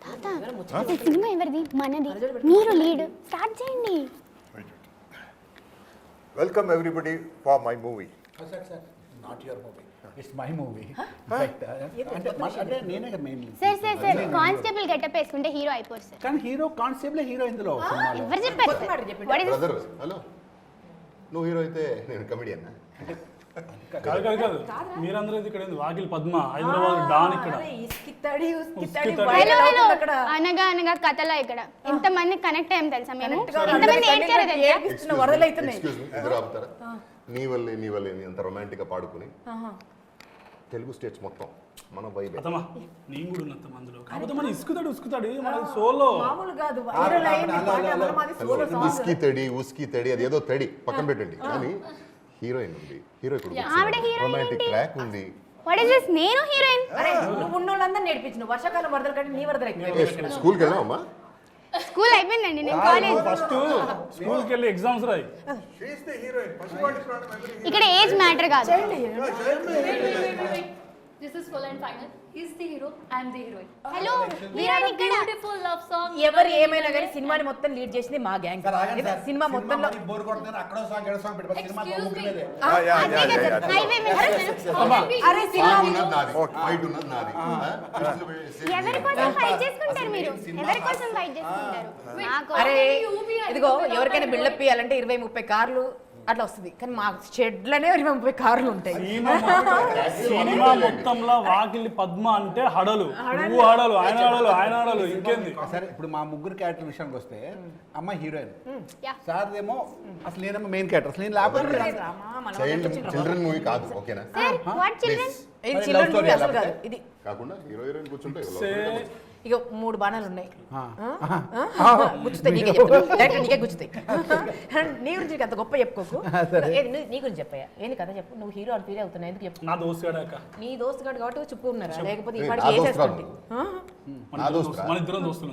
తాత అసలు సినిమా ఎవరిది? మనది. మీరు లీడ్ స్టార్ట్ చేయండి. Welcome everybody for my movie. Sir, not your movie. It's my movie. అంటే నేనే మెయిన్లీ. సార్ కానిస్టేబుల్ గెటప్ వేసుకుంటే హీరో అయిపోరు సార్. కానీ హీరో కానిస్టేబుల్ హీరో ఇందులో సినిమాలో. ఎవరు చెప్పారు? బ్రదర్ హలో, నువ్వు హీరో అయితే నేను కమెడియన్. కాదు మీరందరూ ఇక్కడ వాకిల్ పద్మ హైదరాబాద్ డాన్ ఇక్కడ అనగా అనగా కథలా ఇక్కడ ఎంత మంది కనెక్ట్ అయ్యాం తెలుసా? మేము ఎంతమంది ఏడ్చారో తెలుసా? ఇద్దరు ఆపుతారా? నీ వల్లే అంత రొమాంటిక్ గా పాడుకుని తెలుగు స్టేట్స్ మొత్తం మన వైబ్. అతమా నేను కూడా ఉన్నంత మందిలో కాకపోతే మన ఉసుకుతాడు మన సోలో ఉస్కి తడి అది ఏదో తడి పక్కన పెట్టండి. కానీ హీరోయిన్ ఉంది, హీరో ఇప్పుడు రొమాంటిక్ ట్రాక్ ఉంది. What is this? నేను హీరోయిన్. అరే నువ్వు ఉన్నోళ్ళందరూ నేర్పించు. వర్షాకాలం వరదలు కంటే నీ వరదలు ఎక్కువ. స్కూల్కి వెళ్ళావమ్మా? స్కూల్ అయిపోయిందండి, నేను కాలేజ్. ఫస్ట్ స్కూల్కి వెళ్ళి ఎగ్జామ్స్ రాయి. ఇక్కడ ఏజ్ మ్యాటర్ కాదు. This is full and final. He's the hero, I'm the heroine. Hello We have a beautiful love song. ఎవరు ఏమైనా కానీ సినిమాని మొత్తం లీడ్ చేసింది మా గ్యాంగ్. సినిమా మొత్తంలో బోర్ కొడుతున్నారు అక్కడ సాంగ్ ఎడ సాంగ్ పెట్టి సినిమా Excuse me. మీదే. హైవే మీద అరే సినిమా ఫైట్ ఉన్నది నాది. ఎవరి కోసం ఫైట్ చేసుకుంటారు మీరు? ఎవరి కోసం ఫైట్ చేసుకుంటారు? నాకు అరే ఇదిగో ఎవరికైనా బిల్డప్ ఇవ్వాలంటే 20-30 కార్లు అట్లా వస్తుంది. కానీ మా షెడ్లనే 20-30 కార్లు ఉంటాయి. సినిమా మొత్తంలో వాకిలి పద్మ అంటే హడలు, నువ్వు హడలు, ఆయన హడలు, ఇంకేంది? సరే ఇప్పుడు మా ముగ్గురు క్యారెక్టర్ విషయానికి వస్తే అమ్మ హీరోయిన్, సార్ ఏమో అసలు నేనేమో మెయిన్ క్యారెక్టర్. అసలు నేను లేకపోతే చిల్డ్రన్ మూవీ కాదు, ఓకేనా? Sir what children? ఇది చిల్డ్రన్ మూవీ అసలు కాదు. ఇది కాకుండా హీరోయిన్ కూర్చుంటే ఇక 3 బాణాలు ఉన్నాయి. గుచ్చుతాయి, నీకే చెప్తా. డైరెక్ట్ నీకే గుచ్చుతాయి. నీ గురించి అంత గొప్ప చెప్పుకోకు. నీ గురించి చెప్పయ్యా. ఏంది కథ చెప్పు. నువ్వు హీరో అని ఫీల్ అవుతున్నావు, ఎందుకు చెప్పు? నా దోస్తు గాడాక నీ దోస్తు గాడు కాబట్టి చుట్టూ ఉన్నారా? లేకపోతే ఈ పాటికి చేసేస్తుంటే మన ఇద్దరం దోస్తులు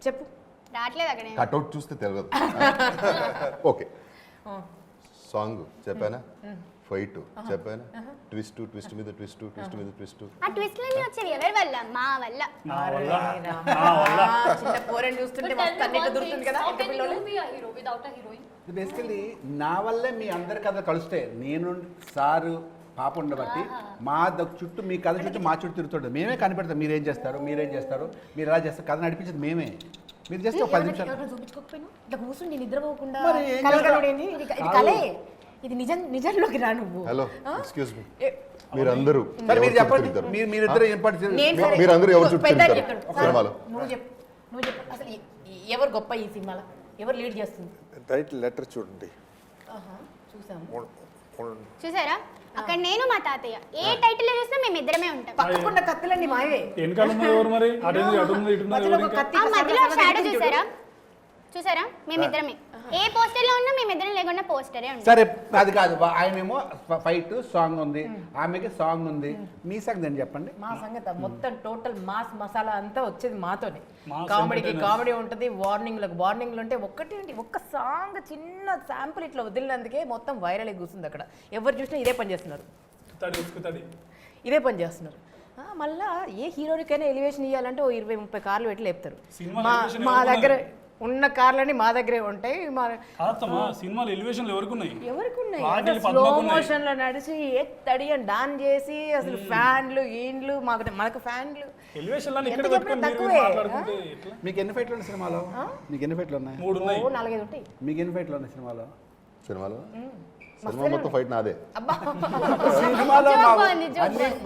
చెప్పు. రావట్లేదు అక్కడ. కట్అవుట్ చూస్తే తెలియదు. ఓకే, సాంగ్ చెప్పానా, ఫైట్ చెప్పానా, ట్విస్ట్ మీద ట్విస్ట్ మీద ట్విస్ట్. ఆ ట్విస్ట్లన్నీ వచ్చేది ఎవరి వల్ల? మా వల్ల. చిన్న పోరని చూస్తుంటే మస్తు అన్నిటి దొరుకుతుంది కదా. How can you be a hero without a heroine? Basically నా వల్లే మీ అందరి కథ కలిస్తే నేను సారు పాప ఉండబట్టి మా చుట్టూ మీ కథ చుట్టూ మా చుట్టూ తిరుగుతుంటుంది. మేమే కనిపెడతాం మీరేం చేస్తారు మీరు ఎలా చేస్తారు. కథ నడిపించేది మేమే. మీరు చేస్తే ఒక 10 నిమిషాలు చూపించుకోకపోయినా ఇట్లా కూర్చుని నేను నిద్రపోకుండా మరి ఏం కలగడేంది. ఇది కలే, ఇది నిజంలోకి రా నువ్వు. హలో ఎక్స్క్యూజ్ మీ, మీరందరూ మీరు చెప్పండి. మీరిద్దరు ఏర్పాటు మీరందరూ ఎవరు చుట్టూ తిరుగుతారు సినిమాలో? నువ్వు చెప్పు అసలు ఎవరు గొప్ప ఈ సినిమాలో, ఎవరు లీడ్ చేస్తుంది? టైటిల్ లెటర్ చూడండి. చూసారా? అక్కడ నేను మా తాతయ్య ఏ టైటిల్ చూసినా మేము ఇద్దరమే ఉంటాం. పక్కకున్న కత్తులన్నీ మాయవే. మరి మధ్యలో షాడో చూసారా? మేమిద్దరమే. ఏ పోస్టర్ లో ఉన్నా మేమిద్దరం లేకుండా పోస్టరే ఉంటాం. సరే అది కాదు, ఆయనేమో ఫైట్ సాంగ్ ఉంది, ఆమెకి సాంగ్ ఉంది. మీ సంగతి అని చెప్పండి. మా సంగతి మొత్తం టోటల్ మాస్ మసాలా అంతా వచ్చేది మాతోనే. కామెడీకి కామెడీ ఉంటుంది, వార్నింగ్లు ఉంటాయి. ఒక్క సాంగ్ చిన్న శాంపుల్ ఇట్లా వదిలినందుకే మొత్తం వైరల్ అయి కూర్చుంది అక్కడ. ఎవరు చూసినా ఇదే పని చేస్తున్నారు. మళ్ళా ఏ హీరోనికైనా ఎలివేషన్ ఇవ్వాలంటే ఓ 20-30 కార్లు పెట్టి లేపుతారు. మా దగ్గర ఉన్న కార్లని మా దగ్గరే ఉంటాయి. సినిమాలు ఎలివేషన్లు ఎవరికి ఉన్నాయి? స్లో మోషన్ లో నడిచి ఎత్తడి అని డాన్ చేసి అసలు ఫ్యాన్లు ఈండ్లు మనకు ఫ్యాన్లు తక్కువే. మీకు ఎన్ని ఫైట్లు ఉన్నాయి సినిమాలో? మీకు ఎన్ని ఫైట్లు ఉన్నాయి? 4-5 ఉంటాయి. మీకు ఎన్ని ఫైట్లు ఉన్నాయి సినిమాలో? సినిమా మొత్తం ఫైట్ నాదే. సినిమాలో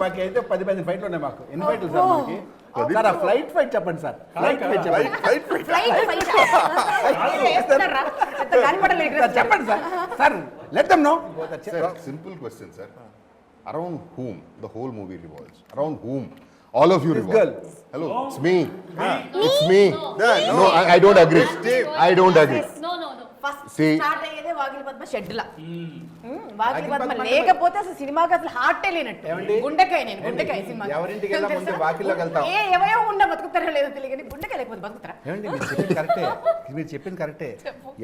మాకైతే 10 ఫైట్లు ఉన్నాయి. మాకు ఎన్ని ఫైట్లు సార్? మనకి సార్ ఫ్లైట్ ఫైట్ చెప్పండి సార్. చెప్పండి sir. Sir let them know. Simple question sir. Around whom the whole movie revolves? Around whom all of you revolve? Hello, it's me. It's me. No, I don't agree. I don't agree. No. First See. Start అయ్యేదే వాకిలి పద్మ షెడ్లా వాకిలి పద్మ లేకపోతే అసలు సినిమాకి అసలు హార్టే లేనట్టు గుండెకాయ నేను గుండెకాయ సినిమా ఎవరింటికి వెళ్ళా ముందు వాకిల్లోకి వెళ్తాం. ఎవరో ఉండ బతుకుతారో లేదో తెలియదు గుండెకాయ లేకపోతే బతుకుతారా ఏమండి మీరు చెప్పింది కరెక్టే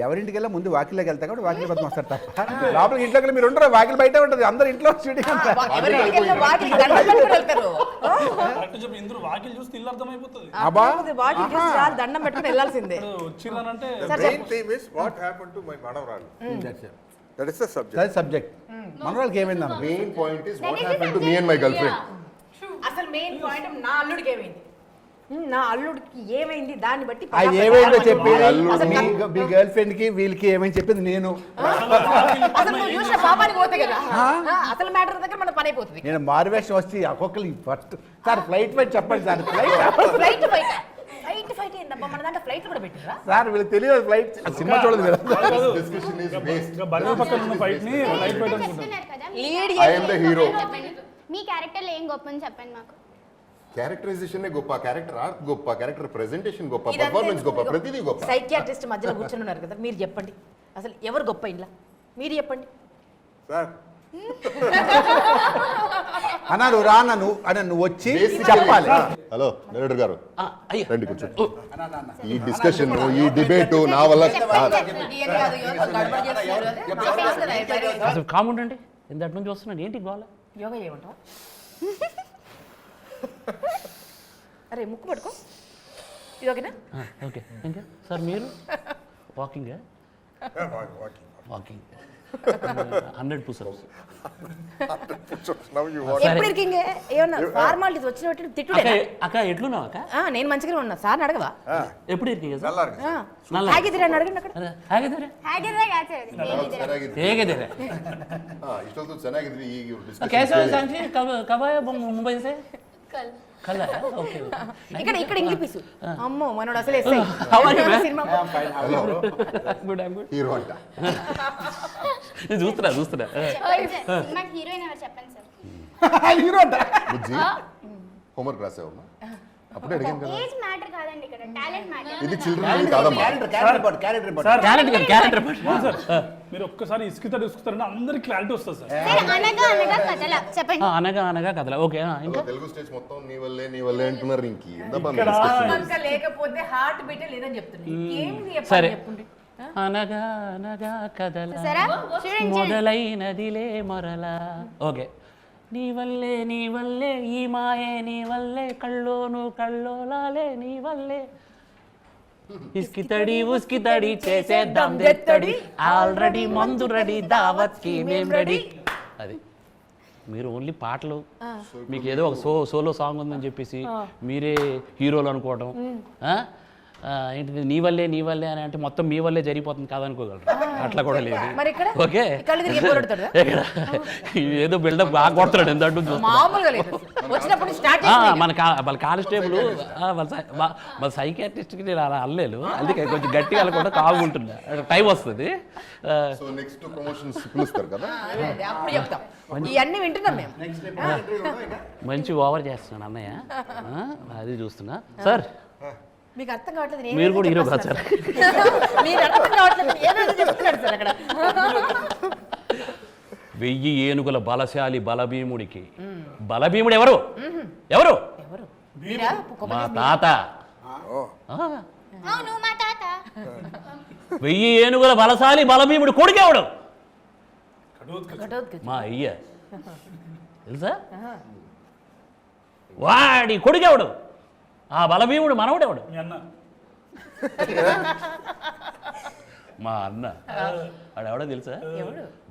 ఎవరింటికి వెళ్ళా ముందు వాకిల్లోకి వెళ్తా కూడా వాకిలి పద్మ వస్తారు తప్ప లోపలికి ఇంట్లోకి వెళ్ళి మీరు ఉండరు వాకిలి బయట ఉంటుంది అందరు ఇంట్లో షూటింగ్ అంతా ఎవరింటికి వెళ్ళినా వాకిలి దండం పెట్టుకుని వెళ్తారు కరెక్ట్ చెప్పి ఇందులో వాకిలు చూస్తే ఇల్లు అర్థమైపోతుంది అబ్బా వాకిలి చూసి చాలు దండం పెట్టుకుని వెళ్ళాల్సిందే వచ్చిర్రానంటే The main theme is what happened to my Manavralu. That is the subject. Subject మనవాళ్ళకి ఏమైందన్న main point is what happen to me and my girlfriend. అసలు మెయిన్ పాయింట్ నా అల్లుడికి ఏమైంది నా అల్లుడికి ఏమైంది దాన్ని బట్టి ఆ ఏమైందో చెప్పి అసలు మీ గర్ల్ ఫ్రెండ్ కి వీళ్ళకి ఏమైంది చెప్పింది నేను అసలు నువ్వు చూసిన పాపానికి పోతే కదా అసలు మ్యాటర్ దగ్గర మన పని అయిపోతుంది నేను మారువేషం వచ్చి ఒక్కొక్కరు ఫస్ట్ సార్ ఫ్లైట్ పై చెప్పండి సార్ ఫ్లైట్ ఫైట్ ఏందబ్బా మన దాంట్లో ఫ్లైట్ కూడా పెట్టిరా సార్ వీళ్ళకి తెలియదు ఫ్లైట్ సినిమా చూడదు మీరు డిస్కషన్ ఇస్ వేస్ట్. బల్ల పక్కన ఉన్న ఫైట్ ని లైట్ ఫైట్ అనుకుంటాను. చెప్తున్నారు కదా lead I am the hero. చెప్పండి మీ క్యారెక్టర్ లో ఏం గొప్ప అని చెప్పండి మాకు. క్యారెక్టరైజేషన్ గొప్ప, క్యారెక్టర్ ఆర్ట్ గొప్ప, క్యారెక్టర్ ప్రెజెంటేషన్ గొప్ప, పర్ఫార్మెన్స్ గొప్ప, ప్రతిదీ గొప్ప. సైకియాట్రిస్ట్ మధ్యలో కూర్చొని ఉన్నారు కదా మీరు చెప్పండి అసలు ఎవరు గొప్ప ఇంట్లో మీరు చెప్పండి Sir, అన్నా నువ్వు రా అన్న నువ్వు వచ్చి చెప్పాలి హలో డైరెక్టర్ గారు అయ్యో రండి కూర్చోండి. ఈ డిస్కషన్ ఈ డిబేట్ నా వల్ల కాదు. అసలు కామెంట్ అండి ఇంతటి నుంచి వస్తున్నాను ఏంటి గోల యోగా చేయమంటావా అరే ముక్కు పట్టుకో ఇది ఓకేనా ఓకే ఇంకా సార్ మీరు walking walking 100 push-ups now you want. సరే. ఎప్పుడు ఇరికింగే ఏమన్నా ఫార్మాలిటీస్ వచ్చిన అక్క తిట్టుడే అక్క ఎట్లున్నావు అక్క నేను మంచిగానే ఉన్నా సార్ అడగవా ఎప్పుడు ఇరికి సార్ Nallarga. నల్ల ఆగిద్దిరా అని అడగండి అక్కడ ಹಾಗಿದ್ರೆ హ్యాగర్గా కాదు సార్ ఇది. ಚೆನ್ನಾಗಿದೆ. ಹೇಗಿದ್ದೀರಾ ಇಷ್ಟೊಂದು ಚೆನ್ನಾಗಿದ್ವಿ ಈ कैसे हो discussion. सांची कब आए मुंबई से कल कल आया ओके ఇక్కడ ఇంగ్లీష్ పీసు అమ్మో మనోడు అసలు SI How are you, man? Cinema good I good hero అంట. చూస్తున్నా చెప్పండి సార్ సినిమాకి హీరోయిన్ ఎవరు చెప్పండి సార్. హీరో అంట బుజ్జి హోంవర్క్ రాసావమ్మా? అప్పుడే అడిగాను కదా. ఏజ్ మ్యాటర్ కాదండి ఇక్కడ టాలెంట్ మ్యాటర్. ఇది చిల్డ్రన్ కాదమ్మా. Character report sir character sir మీరు ఒక్కసారి ఇసుకుతారంటే అందరికి క్లారిటీ వస్తుంది సార్. సార్ అనగా అనగా కథల చెప్పండి. అనగా అనగా కథలా ఓకే ఇంకా తెలుగు స్టేజ్ మొత్తం నీ వల్లే అంటున్నారు. ఇంక ఏందబ్బా మీ ఇక్కడ discussion? కనుక లేకపోతే హార్ట్ బీటే లేదని చెప్తున్నా ఏంది సరే చెప్పండి అనగా అనగా కథల సరే చూడండి మొదలైనదిలే మొరలా ఓకే నీ వల్లే ఈ మాయే నీ వల్లే కళ్ళోను కళ్ళోలాలే నీ వల్లే ఉస్కి తడి చేసేద్దాం దెత్తడి ఆల్రెడీ మందు రెడీ దావత్ కి మేం రెడీ అది మీరు ఓన్లీ పాటలు మీకు ఏదో ఒక సోలో సాంగ్ ఉందని చెప్పేసి మీరే హీరోలు అనుకోవడం ఏంటిది నీ వల్లే అని అంటే మొత్తం మీ వల్లే జరిగిపోతుంది కాదనుకోగలరు అట్లా కూడా లేదు మరి ఇక్కడ ఓకే కళ్ళు తిరిగి పోరాడతాడు ఇక్కడ ఏదో బిల్డప్ బాగా కొడతాడు ఎంత మామూలుగా లేదు వచ్చినప్పుడు స్టార్ట్ వాళ్ళ కానిస్టేబుల్ వాళ్ళ సైకియాట్రిస్ట్కి నేను అలా అల్లేను అందుకే కొంచెం గట్టిగా వెళ్ళకుండా కాగుంటున్నా టైం వస్తుంది సో నెక్స్ట్ ప్రమోషన్స్ పిలుస్తారు కదా. అప్పుడు చెప్తాం ఇవన్నీ వింటున్నాం మేము మంచి ఓవర్ చేస్తున్నాను అన్నయ్య అది చూస్తున్నా సార్ మీకు అర్థం కావట్లేదు నేను మీరు ఏదో కూడా హీరో కాదు చెప్పేస్తున్నా. సార్ మీరు అర్థం కావట్లేదు ఏదో చెప్తున్నాడు సార్ అక్కడ 1000 ఏనుగుల బలశాలి బలభీముడికి బలభీముడు ఎవరు ఎవరు ఎవరు మీరా మా తాత అవును మా తాత 1000 ఏనుగుల బలశాలి బలభీముడు కొడుకెవడు ఘటోత్కచుడు. మా అయ్య తెలుసా వాడి కొడుకెవడు ఆ బలభీముడు మనవడెవడు మీ అన్న మా అన్న వాడెవడో తెలుసా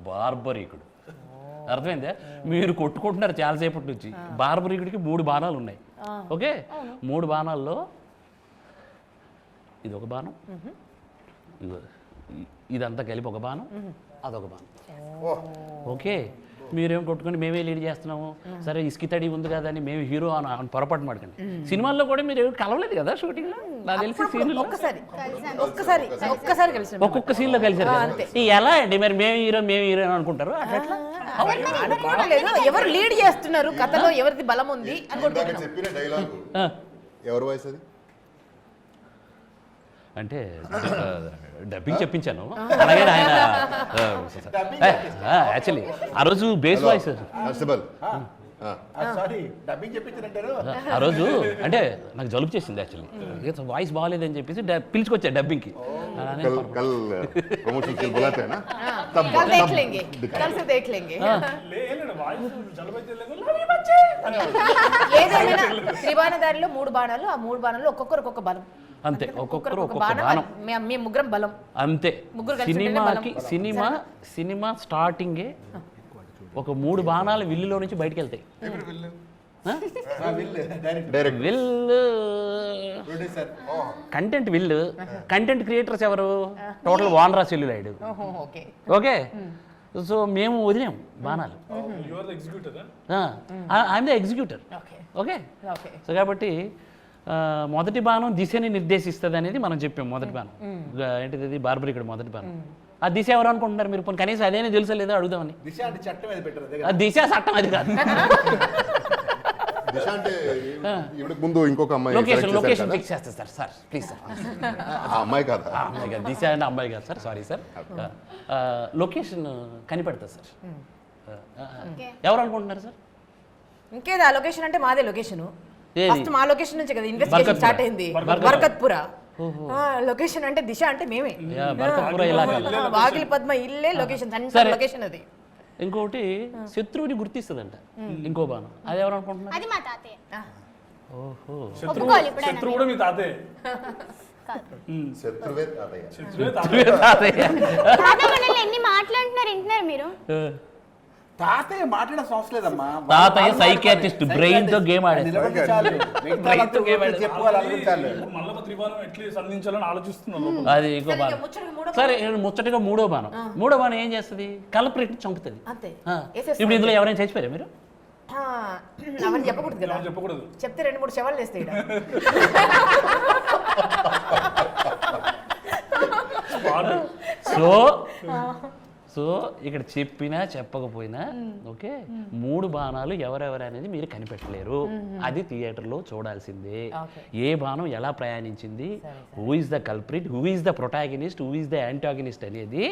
బార్బరీకుడు అర్థమైందా మీరు కొట్టుకుంటున్నారు చాలాసేపటి నుంచి బార్బరీకుడికి 3 బాణాలు ఉన్నాయి ఓకే 3 బాణాల్లో ఇది ఒక బాణం ఇదంతా కలిపి ఒక బాణం అదొక బాణం ఓకే మీరేం కొట్టుకొని మేమే లీడ్ చేస్తున్నాము సరే ఇసుకి తడి ఉంది కదా అని మేము హీరో అని పొరపాటు మాడకండి సినిమాల్లో కూడా మీరు కలవలేదు కదా షూటింగ్లో నాకు తెలిసి సీన్లో ఒక్కసారి కలిసి ఒక్కొక్క సీన్లో కలిసారు కదా. ఈ ఎలా అండి మరి మేము హీరో అనుకుంటారు అట్లా అనుకోవట్లేదు ఎవరు లీడ్ చేస్తున్నారు కథలో ఎవరిది బలం ఉంది ఇందాక చెప్పిన డైలాగ్ ఎవరి వాయిస్ అది? అంటే డబ్బింగ్ చెప్పించాను అలాగే ఆయన యాక్చువల్లీ ఆ రోజు base voice constable sorry dubbing చెప్పించారంటారు. ఆ రోజు అంటే నాకు జలుబు చేసింది యాక్చువల్లీ వాయిస్ బాగాలేదని చెప్పేసి పిలుచుకొచ్చా డబ్బింగ్కి कल प्रमोशन के लिए बुलाते हैं ना तब कल देख लेंगे, कल से देख लेंगे. ఏదేమైనా త్రిబాణదారిలో 3 బాణాలు, ఆ 3 బాణాలు ఒక్కొక్కరు ఒక్కొక్క బలం. అంతే ఒక్కొక్కరు ఒక్కొక్క బాణం. బాణం మేము ముగ్గురం బలం. అంతే ముగ్గురు కలిసి ఉంటేనే బలం. సినిమా స్టార్టింగే ఒక 3 బాణాలు విల్లులో నుంచి బయటికి వెళ్తాయి. डायरेक्ट విల్లు కంటెంట్ విల్లు కంటెంట్ క్రియేటర్స్ ఎవరు total Vanara celluloid. Okay okay so మేము వదిలేం బాణాలు. I'm the executor. Okay okay so కాబట్టి మొదటి బాణం దిశని నిర్దేశిస్తుంది అనేది మనం చెప్పాం. మొదటి బాణం ఏంటిది బార్బరికుడు మొదటి బాణం. ఆ దిశ ఎవరు అనుకుంటున్నారు మీరు? పోనీ కనీసం అదేనే తెలుసా లేదా అడుగుదామని. దిశ అంటే చట్టం ఏది పెట్టరు. ఆ దిశ చట్టం అది కాదు. దిశ అంటే ఇప్పుడు ముందు ఇంకొక అమ్మాయి లొకేషన్ ఫిక్స్ చేస్తారు సార్. Sir please sir. ఆ అమ్మాయి కాదా? అమ్మాయి కాదు, దిశ అంటే అమ్మాయి కాదు సార్. Sorry sir. లొకేషన్ కనిపెడతా సార్. ఎవరు అనుకుంటున్నారు సార్? ఇంకేదా లొకేషన్ అంటే మాదే లొకేషన్. ఏది? ఫస్ట్ మా లొకేషన్ నుంచి కదా ఇన్వెస్టిగేషన్ స్టార్ట్ అయింది. బర్కత్పుర లొకేషన్ అంటే దిశ అంటే మేమే. బర్కత్పుర ఇలాగా వాగిలి పద్మ ఇల్లే లొకేషన్. సరే. లొకేషన్ అది. ఇంకొకటి శత్రువుని గుర్తిస్తుందంట ఇంకో బాణం. అది ఎవరు అనుకుంటున్నారు? అది మా తాతయ్య. ఓహో ఒప్పుకోవాలి ఇప్పుడైనా శత్రువు కూడా మీ తాతే. శత్రువే తాతయ్య. తాతయ్య. తాతయ్య మనల్ని ఎన్ని మాట్లాడుతున్నారు వింటున్నారు మీరు? తాతయ్య మాట్లాడే అవసరం లేదమ్మా. తాతయ్య సైకియాట్రిస్ట్ బ్రెయిన్ తో గేమ్ ఆడేస్తారు. నిలబడి చాలు. మిగతా చెప్పుకోవాలి చాలు. మళ్ళీ త్రిబాణం ఎట్లా సంధించాలని ఆలోచిస్తున్నాను. అది ఇంకో బాణం. సరే ముచ్చటగా మూడో బాణం. మూడో బాణం ఏం చేస్తుంది? కల్పరేట్ చంపుతుంది. అంతే. ఇప్పుడు ఇందులో ఎవరైనా చచ్చిపోయారా మీరు? అవన్నీ చెప్పకూడదు కదా. చెప్పకూడదు. చెప్తే 2-3 శవాలు వేస్తాయి. సో ఇక్కడ చెప్పినా చెప్పకపోయినా ఓకే 3 బాణాలు ఎవరెవరు అనేది మీరు కనిపెట్టలేరు. అది థియేటర్లో చూడాల్సిందే. ఏ బాణం ఎలా ప్రయాణించింది, who is the culprit, who is the protagonist, who is the antagonist అనేది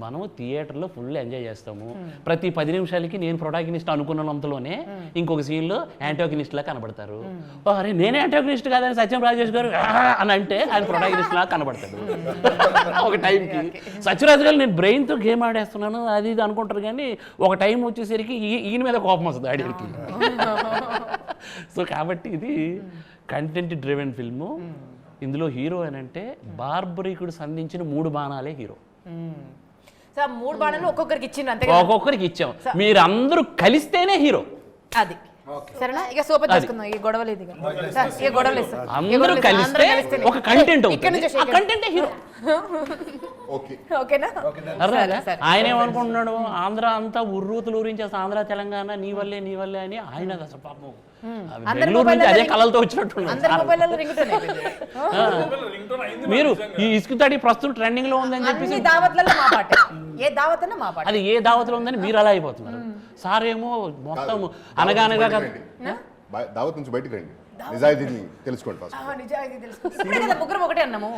మనం థియేటర్లో ఫుల్ ఎంజాయ్ చేస్తాము. ప్రతి 10 నిమిషాలకి నేను ప్రొటాగనిస్ట్ అనుకున్నంతలోనే ఇంకొక సీన్లో యాంటాగనిస్ట్ లా కనబడతారు. అరే నేనే యాంటాగనిస్ట్ కాదని సత్యం రాజేష్ గారు అని అంటే ఆయన ప్రొటాగనిస్ట్ లా కనబడతాడు ఒక టైంకి. సత్యరాజు గారు నేను బ్రెయిన్తో గేమ్ ఆడేస్తున్నాను అది ఇది అనుకుంటారు, కానీ ఒక టైం వచ్చేసరికి ఈయన మీద కోపం వస్తుంది ఆడికి. సో కాబట్టి ఇది కంటెంట్ డ్రివెన్ ఫిల్ము. ఇందులో హీరో అని అంటే బార్బరీకుడు సంధించిన 3 బాణాలే హీరో. 3 బాణాలు ఒక్కొక్కరికి ఇచ్చింది. అంతే ఒక్కొక్కరికి ఇచ్చాం. మీరందరూ కలిస్తేనే హీరో. అది సరేనా? ఇక సూపర్ చేసుకుందాం. ఈ గొడవలు ఇది ఈ గొడవలు అందరూ కలిస్తే ఒక కంటెంట్ అవుతుంది. ఆ కంటెంటే హీరో. ఓకేనా? ఆయన ఏమనుకుంటున్నాడు? ఆంధ్ర అంతా ఉర్రూతులు ఊరించేస్తా, ఆంధ్ర తెలంగాణ నీ వల్లే అని ఆయన అసలు పాపం బెంగళూరు నుంచి అదే కళలతో వచ్చినట్టున్నాడు. మీరు ఈ ఇసుకుతాడి ప్రస్తుతం ట్రెండింగ్ లో ఉందని చెప్పేసి అది ఏ దావత్లో ఉందని మీరు అలా అయిపోతున్నారు. సార్ ఏమో మొత్తం అనగానగా దావత్ నుంచి బయటికి రండి, నిజాయితీని తెలుసుకోండి ఫస్ట్. ముగ్గురు ఒకటే అన్నాము.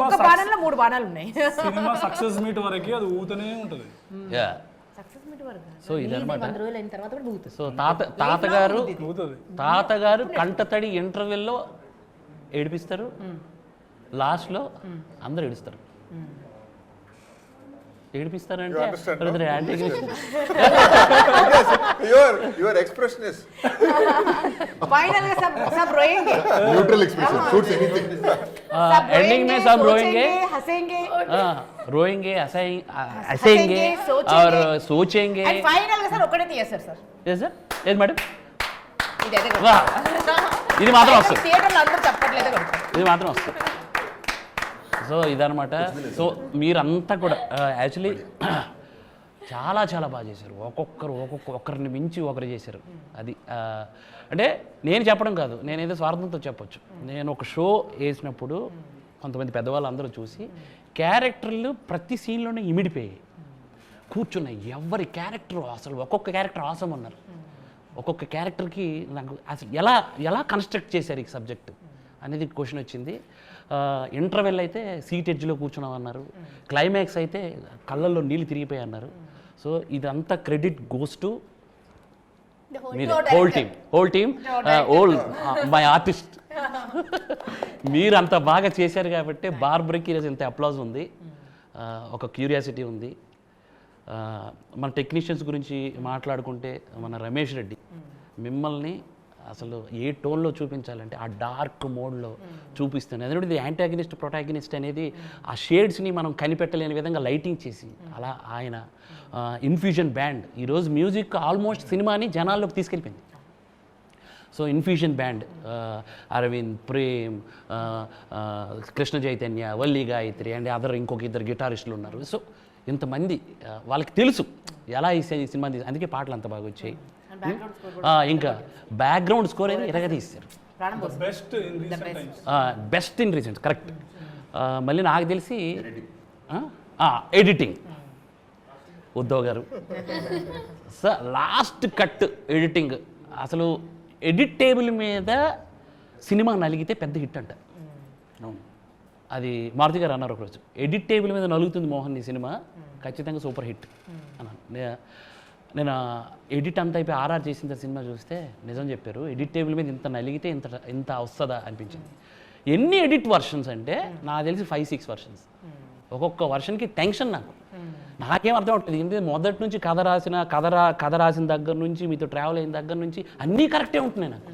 ఒక బాణంలో 3 బాణాలు ఉన్నాయి. సినిమా సక్సెస్ మీట్ వరకు అది ఊతనే ఉంటది. సో ఇదన్నమాట. సో తాతగారు కంటతడి ఇంటర్వెల్లో ఏడిపిస్తారు, లాస్ట్లో అందరూ ఏడుస్తారు. ఏడిపిస్తారంటే your expression is फाइनल में सब रोएंगे. Neutral expression suits anything. Ending में सब रोएंगे, हंसेंगे, रोएंगे, हंसेंगे और सोचेंगे. and final గా సార్ ఒకటే తీయస్తారు సార్. ఏ సార్ ఏది మేడం? ఇది అదే వా ఇది మాత్రం వస్తుంది. థియేటర్లో అందరూ చెప్పట్లేదు కదా. ఇది మాత్రం వస్తుంది. సో ఇదనమాట. సో మీరంతా కూడా యాక్చువల్లీ చాలా చాలా బాగా చేశారు. ఒక్కొక్కరిని మించి ఒకరు చేశారు. అది అంటే నేను చెప్పడం కాదు, నేనేదో స్వార్థంతో చెప్పొచ్చు. నేను ఒక షో వేసినప్పుడు కొంతమంది పెద్దవాళ్ళు అందరూ చూసి క్యారెక్టర్లు ప్రతి సీన్లోనే ఇమిడిపోయాయి, కూర్చున్నాయి. ఎవరి క్యారెక్టర్ అసలు ఒక్కొక్క క్యారెక్టర్ అవసరం అన్నారు. ఒక్కొక్క క్యారెక్టర్కి నాకు అసలు ఎలా కన్స్ట్రక్ట్ చేశారు ఈ సబ్జెక్ట్ అనేది క్వశ్చన్ వచ్చింది. ఇంటర్వెల్ అయితే సీట్ ఎడ్జ్లో కూర్చున్నాం అన్నారు, క్లైమాక్స్ అయితే కళ్ళల్లో నీళ్ళు తిరిగిపోయి అన్నారు. సో ఇదంతా క్రెడిట్ గోస్ టు మీరు హోల్ టీమ్ మై ఆర్టిస్ట్. మీరు అంత బాగా చేశారు కాబట్టి బార్బరీకి ఈరోజు ఇంత అప్లాజ్ ఉంది, ఒక క్యూరియాసిటీ ఉంది. మన టెక్నీషియన్స్ గురించి మాట్లాడుకుంటే మన రమేష్ రెడ్డి మిమ్మల్ని అసలు ఏ టోన్లో చూపించాలంటే ఆ డార్క్ మోడ్లో చూపిస్తాను. ఎందుకంటే ఇది యాంటాగనిస్ట్ ప్రొటాగనిస్ట్ అనేది ఆ షేడ్స్ని మనం కనిపెట్టలేని విధంగా లైటింగ్ చేసి అలా ఆయన ఇన్ఫ్యూజన్ బ్యాండ్ ఈరోజు మ్యూజిక్ ఆల్మోస్ట్ సినిమాని జనాల్లోకి తీసుకెళ్ళిపోయింది. So infusion band Aravind, Prem, Krishna Chaitanya, Valli Gayatri and other ఇంకొక ఇద్దరు గిటారిస్టులు ఉన్నారు. సో ఇంతమంది వాళ్ళకి తెలుసు ఎలా ఈ సినిమా అందుకే పాటలు అంత బాగా వచ్చాయి. ఇంకా బ్యాక్గ్రౌండ్ స్కోర్ అయితే ఇరగదీస్తారు, బెస్ట్ ఇన్ రీసెంట్. కరెక్ట్. మళ్ళీ నాకు తెలిసి ఎడిటింగ్ ఉద్ధవ్ గారు సార్ లాస్ట్ కట్ ఎడిటింగ్ అసలు ఎడిట్ టేబుల్ మీద సినిమా నలిగితే పెద్ద హిట్ అంట. అది మారుతి గారు అన్నారు ఒకరోజు, ఎడిట్ టేబుల్ మీద నలుగుతుంది మోహన్ ఈ సినిమా ఖచ్చితంగా సూపర్ హిట్ అన్నాను. నేను ఎడిట్ అంతా అయిపోయి ఆర్ఆర్ చేసిన సినిమా చూస్తే నిజం చెప్పారు, ఎడిట్ టేబుల్ మీద ఇంత నలిగితే ఇంత వస్తుందా అనిపించింది. ఎన్ని ఎడిట్ వర్షన్స్ అంటే నాకు తెలిసి 5-6 వర్షన్స్. ఒక్కొక్క వర్షన్కి టెన్షన్ నాకేం అర్థం అవుతుంది. ఎందుకంటే మొదటి నుంచి కథ రాసిన దగ్గర నుంచి మీతో ట్రావెల్ అయిన దగ్గర నుంచి అన్నీ కరెక్టే ఉంటున్నాయి. నాకు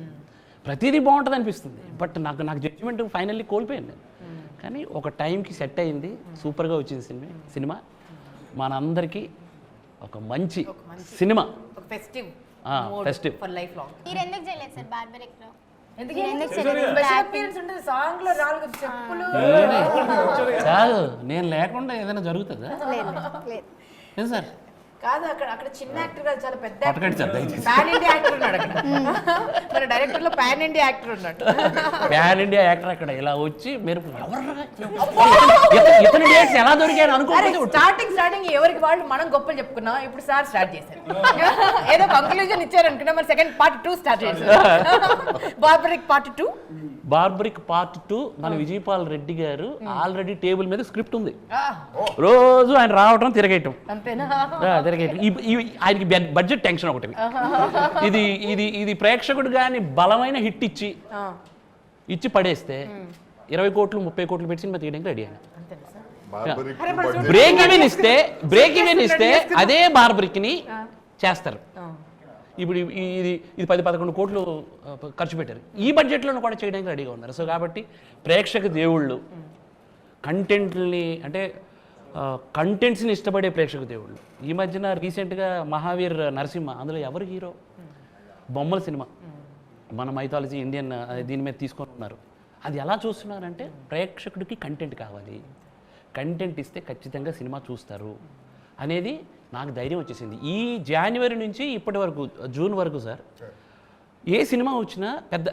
ప్రతిదీ బాగుంటుంది అనిపిస్తుంది. బట్ నాకు జడ్జిమెంట్ ఫైనల్లీ కోల్పోయాను నేను. కానీ ఒక టైంకి సెట్ అయింది, సూపర్గా వచ్చింది సినిమా. మనందరికీ ఒక మంచి సినిమా, ఫెస్టివ్. మీరు ఎందుకు చేయలేదు సార్ బార్బరిక్లో? కాదు, నేను లేకుండా ఏదైనా జరుగుతుందా? లేదు సార్. కాదు, అక్కడ చిన్న యాక్టర్ కాదు, చాలా పెద్ద పాన్ ఇండియా యాక్టర్ ఉన్నాడు అక్కడ. మన డైరెక్టర్ లో పాన్ ఇండియా యాక్టర్ ఉన్నాడు. పాన్ ఇండియా యాక్టర్ అక్కడ ఇలా వచ్చి మీరు ఇతని డేట్స్ ఎలా దొరికాయని అనుకోలేదు. స్టార్టింగ్ ఎవరికి వాళ్ళు మనం గొప్పలు చెప్పుకున్నాం. ఇప్పుడు సార్ స్టార్ట్ చేశారు, ఏదో కంక్లూజన్ ఇచ్చారు అనుకున్నా. మరి సెకండ్ పార్ట్ 2 స్టార్ట్ చేశారు. బార్బరిక్ పార్ట్ 2 మన విజయపాల్ రెడ్డి గారు ఆల్రెడీ టేబుల్ మీద స్క్రిప్ట్ ఉంది. రోజు ఆయన రావటం తిరగేయటం అంతేనా? ఆయనకి బడ్జెట్ టెన్షన్ ఒకటి. ఇది ప్రేక్షకుడు కానీ బలమైన హిట్ ఇచ్చి పడేస్తే 20 కోట్లు 30 కోట్లు పెట్టి సినిమా తీయడానికి రెడీ అయినా. బ్రేక్ ఈవెన్ ఇస్తే అదే బార్బరిక్ ని చేస్తారు. ఇప్పుడు ఇది 10-11 కోట్లు ఖర్చు పెట్టారు, ఈ బడ్జెట్లను కూడా చేయడానికి రెడీగా ఉన్నారు. సో కాబట్టి ప్రేక్షక దేవుళ్ళు కంటెంట్ని అంటే కంటెంట్స్ని ఇష్టపడే ప్రేక్షక దేవుళ్ళు. ఈ మధ్యన రీసెంట్గా మహావీర్ నరసింహ, అందులో ఎవరు హీరో? బొమ్మల సినిమా, మన మైథాలజీ ఇండియన్ దీని మీద తీసుకొని ఉన్నారు. అది ఎలా చూస్తున్నారంటే ప్రేక్షకుడికి కంటెంట్ కావాలి, కంటెంట్ ఇస్తే ఖచ్చితంగా సినిమా చూస్తారు అనేది నాకు ధైర్యం వచ్చేసింది. ఈ జనవరి నుంచి ఇప్పటి వరకు జూన్ వరకు సార్ ఏ సినిమా వచ్చినా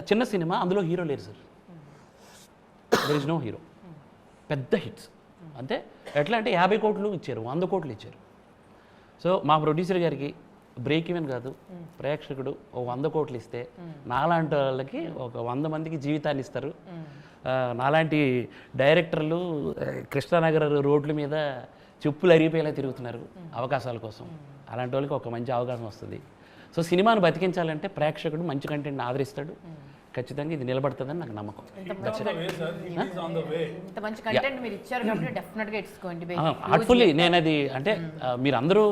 చిన్న సినిమా అందులో హీరో లేరు sir. There is no hero. పెద్ద హిట్స్ అంటే ఎట్లా అంటే 50 కోట్లు ఇచ్చారు, 100 కోట్లు ఇచ్చారు. సో మా ప్రొడ్యూసర్ గారికి బ్రేక్ ఈవెన్ కాదు, ప్రేక్షకుడు ఒక 100 కోట్లు ఇస్తే నాలాంటి వాళ్ళకి ఒక 100 మందికి జీవితాన్ని ఇస్తారు. నాలాంటి డైరెక్టర్లు కృష్ణానగర్ రోడ్ల మీద చెప్పులు అరిగిపోయేలా తిరుగుతున్నారు అవకాశాల కోసం. అలాంటి వాళ్ళకి ఒక మంచి అవకాశం వస్తుంది. సో సినిమాను బతికించాలంటే ప్రేక్షకుడు మంచి కంటెంట్ని ఆదరిస్తాడు. ఖచ్చితంగా ఇది నిలబడుతుందని నాకు నమ్మకం. హార్ట్ఫుల్లీ నేను అది అంటే మీరందరూ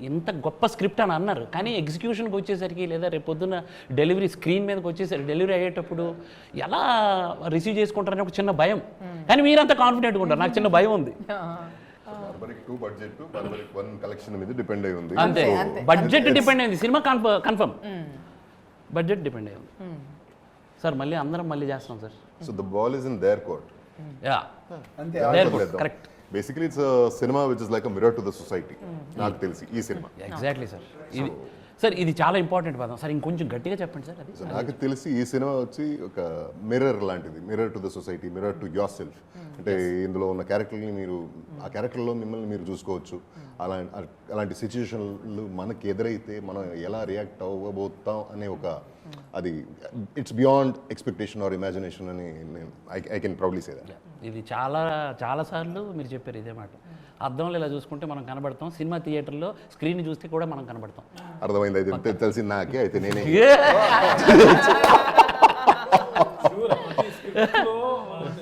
ఇంత గొప్ప స్క్రిప్ట్ అని అన్నారు, కానీ ఎగ్జిక్యూషన్కి వచ్చేసరికి లేదా రేపు పొద్దున్న డెలివరీ స్క్రీన్ మీదకి వచ్చేసరికి డెలివరీ అయ్యేటప్పుడు ఎలా రిసీవ్ చేసుకుంటారని ఒక చిన్న భయం. కానీ మీరంతా కాన్ఫిడెంట్గా ఉంటారు, నాకు చిన్న భయం ఉంది. అంతే, బడ్జెట్ డిపెండ్ అయింది, సినిమా కన్ఫర్మ్ బడ్జెట్ డిపెండ్ అయ్యింది సార్. మళ్ళీ అందరం మళ్ళీ చేస్తాం sir. So the ball is in their court. Yeah, their court, correct. Basically it's cinema which is like a mirror to the society. నాకు తెలిసి ఈ సినిమా ఎగ్జాక్ట్లీ సార్. ఇది sir ఇది చాలా ఇంపార్టెంట్ పదం సార్, ఇంకొంచెం గట్టిగా చెప్పండి సార్ అది. సో నాకు తెలిసి ఈ సినిమా వచ్చి ఒక మిర్రర్ లాంటిది, mirror to the society, mirror to your self. అంటే ఇందులో ఉన్న క్యారెక్టర్ని మీరు ఆ క్యారెక్టర్లో మిమ్మల్ని మీరు చూసుకోవచ్చు. అలాంటి సిచ్యుయేషన్లు మనకి ఎదురైతే మనం ఎలా రియాక్ట్ అవ్వబోతాం అనే ఒక అది it's beyond expectation or imagination అని I can proudly say that. ఇది చాలా సార్లు మీరు చెప్పారు ఇదే మాట. అద్దంలో ఇలా చూసుకుంటే మనం కనబడతాం, సినిమా థియేటర్లో స్క్రీన్ చూస్తే కూడా మనం కనబడతాం. అర్థమైంది, అయితే తెలిసింది నాకే, అయితే నేనే.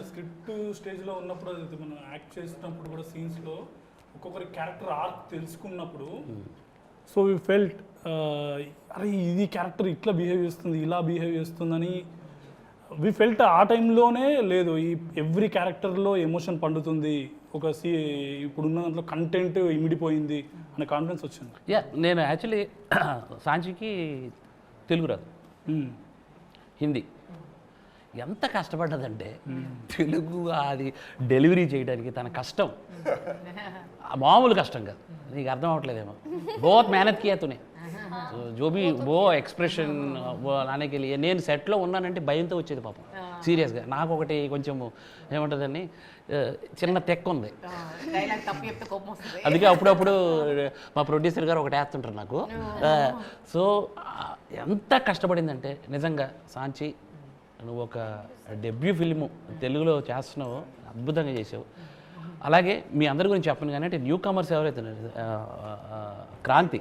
స్క్రిప్ట్ స్టేజ్లో ఉన్నప్పుడు అది మనం యాక్ట్ చేసినప్పుడు కూడా సీన్స్లో ఒక్కొక్కరి క్యారెక్టర్ ఆర్క్ తెలుసుకున్నప్పుడు సో వి ఫెల్ట్ అరే ఇది క్యారెక్టర్ ఇట్లా బిహేవ్ చేస్తుంది, ఇలా బిహేవ్ చేస్తుందని వి ఫెల్ట్. ఆ టైంలోనే లేదు ఈ ఎవ్రీ క్యారెక్టర్లో ఎమోషన్ పండుతుంది, ఒక ఇప్పుడున్న దాంట్లో కంటెంట్ ఇమిడిపోయింది అనే కాన్ఫిడెన్స్ వచ్చింది. నేను యాక్చువల్లీ సాంచికి తెలుగు రాదు, హిందీ. ఎంత కష్టపడ్డదంటే తెలుగు అది డెలివరీ చేయడానికి తన కష్టం మామూలు కష్టం కాదు, నీకు అర్థం అవ్వట్లేదేమో. బోత్ मेहनत किया तूने, जो भी वो एक्सप्रेशन वो लाने के लिए. నేను సెట్లో ఉన్నానంటే భయంతో వచ్చేది పాపం, సీరియస్గా. నాకు ఒకటి కొంచెం ఏమంటుందని చిన్న తెక్క ఉంది, అందుకే అప్పుడప్పుడు మా ప్రొడ్యూసర్ గారు ఒకటి వేస్తుంటారు నాకు. సో ఎంత కష్టపడిందంటే నిజంగా సాంచి నువ్వు ఒక డెబ్యూ ఫిల్ము తెలుగులో చేస్తున్నావు, అద్భుతంగా చేసావు. అలాగే మీ అందరి గురించి చెప్పను కానీ అంటే న్యూ కమర్స్ ఎవరైతే క్రాంతి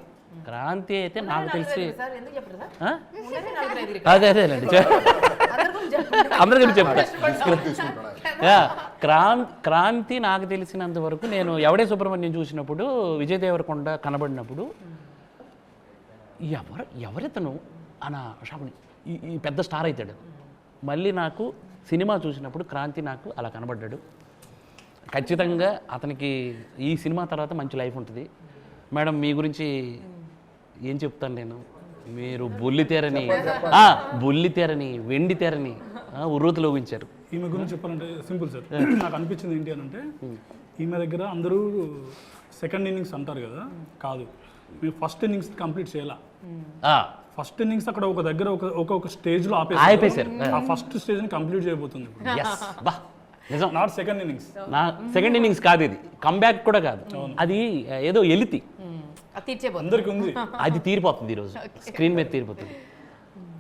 అయితే నాకు తెలిసి అదేనండి అందరి గురించి చెప్తా. క్రాంతి నాకు తెలిసినంత వరకు నేను ఎవడే సుబ్రహ్మణ్యం చూసినప్పుడు, విజయ్ దేవరకొండ కనబడినప్పుడు ఎవరెతను అన్న షాపుని ఈ పెద్ద స్టార్ అవుతాడు. మళ్ళీ నాకు సినిమా చూసినప్పుడు క్రాంతి నాకు అలా కనబడ్డాడు. ఖచ్చితంగా అతనికి ఈ సినిమా తర్వాత మంచి లైఫ్ ఉంటుంది. మేడం మీ గురించి ఏం చెప్తాను నేను, మీరు బుల్లితేరని వెండి తెరని ఉర్రూతులో ఊహించారు. ఈమె గురించి చెప్పాలంటే సింపుల్ సార్, నాకు అనిపించింది ఏంటి అని అంటే ఈమె దగ్గర అందరూ సెకండ్ ఇన్నింగ్స్ అంటారు కదా, కాదు మేము ఫస్ట్ ఇన్నింగ్స్ కంప్లీట్ చేయాల. ఫస్ట్ ఇన్నింగ్స్ అక్కడ ఒక దగ్గర ఒక స్టేజ్లో ఆపేసారు. ఆ ఫస్ట్ స్టేజ్ని కంప్లీట్ చేయబోతుంది నిజం. Not second innings, second innings కాదు, ఇది కంబ్యాక్ కూడా కాదు, అది ఏదో ఎలితి అందరికి ఉంది, అది తీరిపోతుంది ఈరోజు స్క్రీన్ మీద తీరిపోతుంది.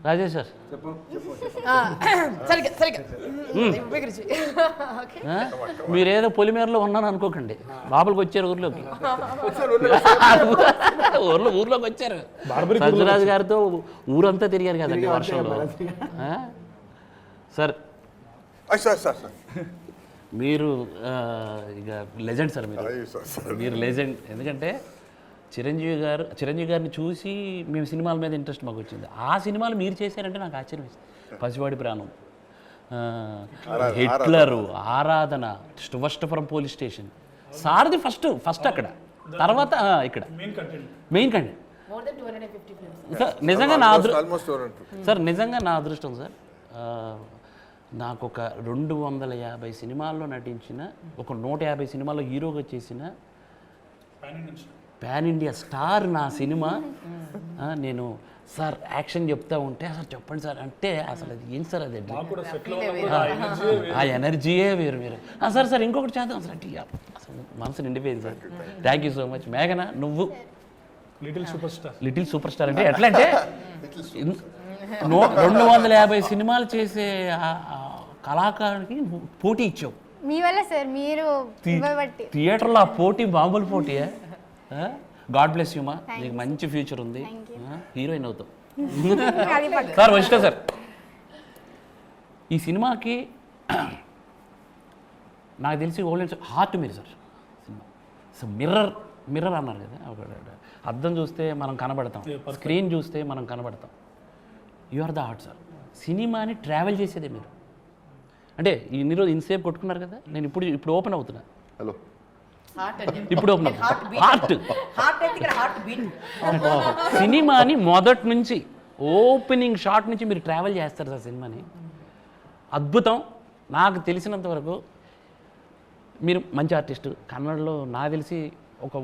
రాజేష్ సార్ మీరేదో పొలిమేరలో ఉన్నాను అనుకోకండి, లోపలికి వచ్చారు ఊర్లోకి, ఊర్లోకి వచ్చారు. సజ్జరాజు గారితో ఊరంతా తిరిగారు కదండి వర్షంలో. సార్ మీరు ఇక లెజెండ్ సార్, మీరు లెజెండ్. ఎందుకంటే చిరంజీవి గారిని చూసి మేము సినిమాల మీద ఇంట్రెస్ట్ మాకు వచ్చింది. ఆ సినిమాలు మీరు చేశారంటే నాకు ఆశ్చర్యం వేసింది. పసివాడి ప్రాణం, హిట్లరు, ఆరాధన, స్టువస్టపురం పోలీస్ స్టేషన్, సారథి ఫస్ట్ అక్కడ, తర్వాత ఇక్కడ మెయిన్ కంటెంట్. సార్ నిజంగా నా అదృష్టం సార్. నాకు ఒక 250 సినిమాల్లో నటించిన, ఒక 150 సినిమాల్లో హీరోగా చేసిన పాన్ ఇండియా స్టార్ నా సినిమా. నేను సార్ యాక్షన్ చెప్తా ఉంటే అసలు చెప్పండి సార్ అంటే అసలు అది ఏంటి సార్, అది ఆ ఎనర్జీయే వేరు. సార్ ఇంకొకటి చేద్దాం అసలు అంటే అసలు మనసు నిండిపోయింది sir. Thank you so much. మేఘన నువ్వు లిటిల్ సూపర్ స్టార్ అంటే ఎట్లా అంటే 250 సినిమాలు చేసే కళాకారునికి పోటీ ఇచ్చావు మీ వల్ల సార్. మీరు థియేటర్లో ఆ పోటీ మామూలు పోటీయే. గాడ్ బ్లెస్ యూ మా, నీకు మంచి ఫ్యూచర్ ఉంది, హీరోయిన్ అవుతావు. సార్ వశిష్ఠ సార్, ఈ సినిమాకి నాకు తెలిసి ఓల్డ్ హార్ట్ మీరు సార్. సినిమా సో మిర్రర్ అన్నారు కదా, అద్దం చూస్తే మనం కనబడతాం, స్క్రీన్ చూస్తే మనం కనబడతాం. You are the heart sir. సినిమాని ట్రావెల్ చేసేదే మీరు. అంటే ఇన్ని రోజు ఇన్సేపు కొట్టుకున్నారు కదా, నేను ఇప్పుడు ఓపెన్ అవుతున్నా. హలో ఇప్పుడు ఓపెన్ సినిమాని మొదటి నుంచి ఓపెనింగ్ షాట్ నుంచి మీరు ట్రావెల్ చేస్తారు సార్ సినిమాని. అద్భుతం. నాకు తెలిసినంత వరకు మీరు మంచి ఆర్టిస్టు. కన్నడలో నాకు తెలిసి ఒక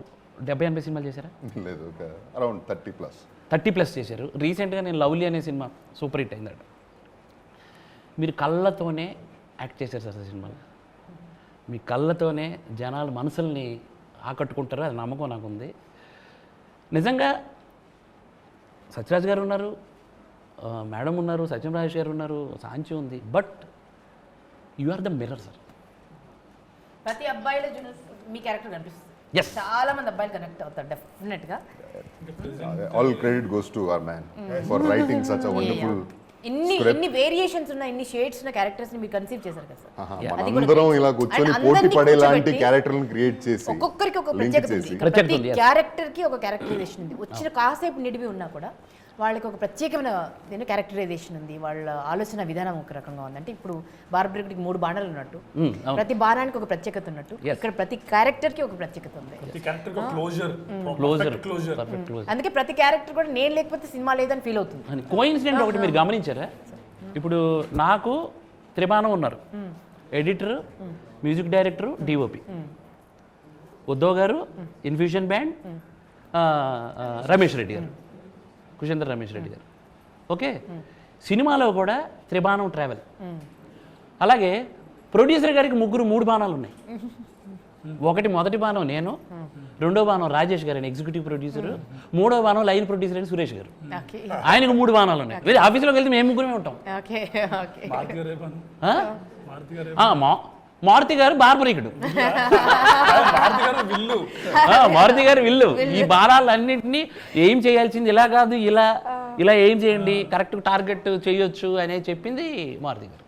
70-80 సినిమాలు చేశారా? లేదు, ఒక అరౌండ్ 30+. 30+ చేశారు. రీసెంట్గా నేను లవ్లీ అనే సినిమా సూపర్ హిట్ అయిందట. మీరు కళ్ళతోనే యాక్ట్ చేశారు సార్ ఆ సినిమాలో. మీ కళ్ళతోనే జనాల మనసుల్ని ఆకట్టుకుంటారు, అది నమ్మకం నాకు ఉంది. నిజంగా సత్యరాజ్ గారు ఉన్నారు, మేడం ఉన్నారు, సత్యం రాజేష్ గారు ఉన్నారు, సాంచి ఉంది, but you are the mirror sir. ప్రతి అబ్బాయిలో మీ క్యారెక్టర్ కనిపిస్తుంది. Yes. చాలా మంది అబ్బాయిలు కనెక్ట్ అవుతారు డెఫినెట్గా. All credit goes to our man for writing such a wonderful. ఎన్ని వేరియేషన్స్ ఉన్న ఎన్ని షేడ్స్ ఉన్న క్యారెక్టర్స్ ని మీరు కన్సీవ్ చేశారు కదా సార్. మనందరం ఇలా కూర్చొని పోటీ పడేలాంటి క్యారెక్టర్లను క్రియేట్ చేసి ఒక్కొక్కరికి ఒక link ప్రత్యేకత చేసి. ఉంది. ప్రతి క్యారెక్టర్ కి ఒక క్యారెక్టరైజేషన్ ఉంది. వచ్చిన కాసేపు నిడివి ఉన్నా కూడా వాళ్ళకి ఒక ప్రత్యేకమైన క్యారెక్టరైజేషన్ ఉంది. వాళ్ళ ఆలోచన విధానం ఒక రకంగా ఉంది. అంటే ఇప్పుడు బార్బరీకి 3 బాణాలు ఉన్నట్టు ప్రతి బాణానికి ఒక ప్రత్యేకత ఉన్నట్టు ఇక్కడ ప్రతి క్యారెక్టర్ కి ఒక ప్రత్యేకత ఉంది. అందుకే ప్రతి క్యారెక్టర్ కూడా నేను లేకపోతే సినిమా లేదని ఫీల్ అవుతుంది. కోఇన్సిడెంట్ ఒకటి మీరు గమనించారా? ఇప్పుడు నాకు త్రిబాణం ఉన్నారు, editor, music director, DOP. Uddhav గారు ఇన్ఫ్యూషన్ బ్యాండ్, రమేష్ రెడ్డి గారు, కుశేంద్ర రమేష్ రెడ్డి గారు. ఓకే, సినిమాలో కూడా త్రిబాణం ట్రావెల్. అలాగే ప్రొడ్యూసర్ గారికి 3 బాణాలు ఉన్నాయి. మొదటి బాణం నేను, రెండో బాణం రాజేష్ గారు అని ఎగ్జిక్యూటివ్ ప్రొడ్యూసర్, మూడో బాణం లైన్ ప్రొడ్యూసర్ అని సురేష్ గారు. ఆయనకు 3 బాణాలు ఉన్నాయి. ఆఫీస్లోకి వెళ్తే మేము ముగ్గురమే ఉంటాం. మారుతి గారు బార్బరీకుడు, మారుతి గారు విల్లు. ఈ బాణాలన్నింటినీ ఏం చేయాల్సింది ఇలా కాదు, ఇలా ఏం చేయండి, కరెక్ట్ టార్గెట్ చేయొచ్చు అనేది చెప్పింది మారుతి గారు.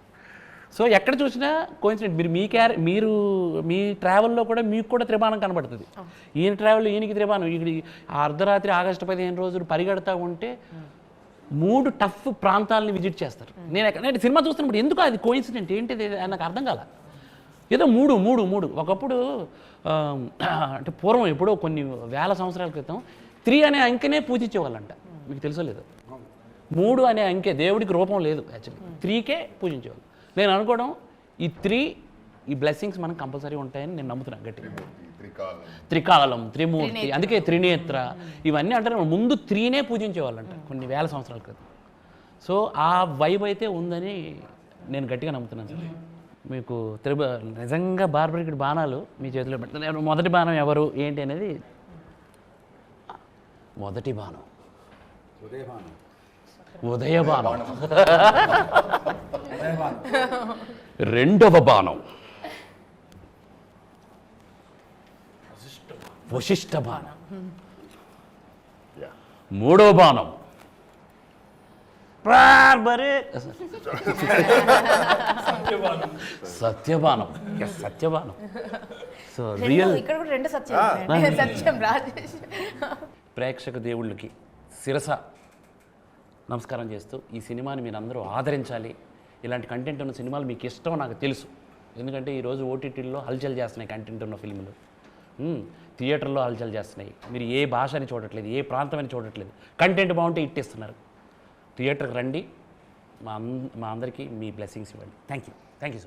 సో ఎక్కడ చూసినా కోయిన్సిడెంట్. మీరు మీ ట్రావెల్లో కూడా మీకు కూడా త్రిబాణం కనబడుతుంది. ఈయన ట్రావెల్లో ఈయనకి త్రిబాణం. ఇక్కడ అర్ధరాత్రి ఆగస్టు 15 రోజులు పరిగెడతా ఉంటే 3 టఫ్ ప్రాంతాలని విజిట్ చేస్తారు. నేను సినిమా చూస్తున్నప్పుడు ఎందుకు అది కోయిన్సిడెంట్ ఏంటిది నాకు అర్థం కాల. ఏదో మూడు ఒకప్పుడు అంటే పూర్వం ఎప్పుడో కొన్ని వేల సంవత్సరాల క్రితం 3 అనే అంకెనే పూజించేవాళ్ళంట. మీకు తెలుసో లేదు? 3 అనే అంకె దేవుడికి రూపం లేదు, యాక్చువల్లీ 3కే పూజించేవాళ్ళు. నేను అనుకోవడం ఈ బ్లెస్సింగ్స్ మనకు కంపల్సరీ ఉంటాయని నేను నమ్ముతున్నాను గట్టిగా. త్రికాలం, త్రిమూర్తి, అందుకే త్రినేత్ర ఇవన్నీ అంటారు. ముందు 3నే పూజించేవాళ్ళంట కొన్ని వేల సంవత్సరాల క్రితం. సో ఆ వైబ్ అయితే ఉందని నేను గట్టిగా నమ్ముతున్నాను సార్. మీకు నిజంగా బార్బరీకుడి బాణాలు మీ చేతిలో పెడతాను. మొదటి బాణం ఎవరు ఏంటి అనేది. మొదటి బాణం ఉదయ బాణం. రెండవ బాణం వశిష్ఠ బాణం. మూడో బాణం సత్యబాణం. సత్యబాణం. సో రియల్ ఇక్కడ కూడా 2 సత్యం రాజేష్. ప్రేక్షక దేవుళ్ళకి శిరస నమస్కారం చేస్తూ ఈ సినిమాని మీరు అందరూ ఆదరించాలి. ఇలాంటి కంటెంట్ ఉన్న సినిమాలు మీకు ఇష్టం నాకు తెలుసు. ఎందుకంటే ఈరోజు ఓటీటీల్లో హల్చల్ చేస్తున్నాయి కంటెంట్ ఉన్న ఫిల్ములు, థియేటర్లో హల్చల్ చేస్తున్నాయి. మీరు ఏ భాష అని చూడట్లేదు, ఏ ప్రాంతం అని చూడట్లేదు. కంటెంట్ బాగుంటే ఇట్టిస్తున్నారు. థియేటర్కి రండి, మా అందరికీ మీ బ్లెస్సింగ్స్ ఇవ్వండి. Thank you so much.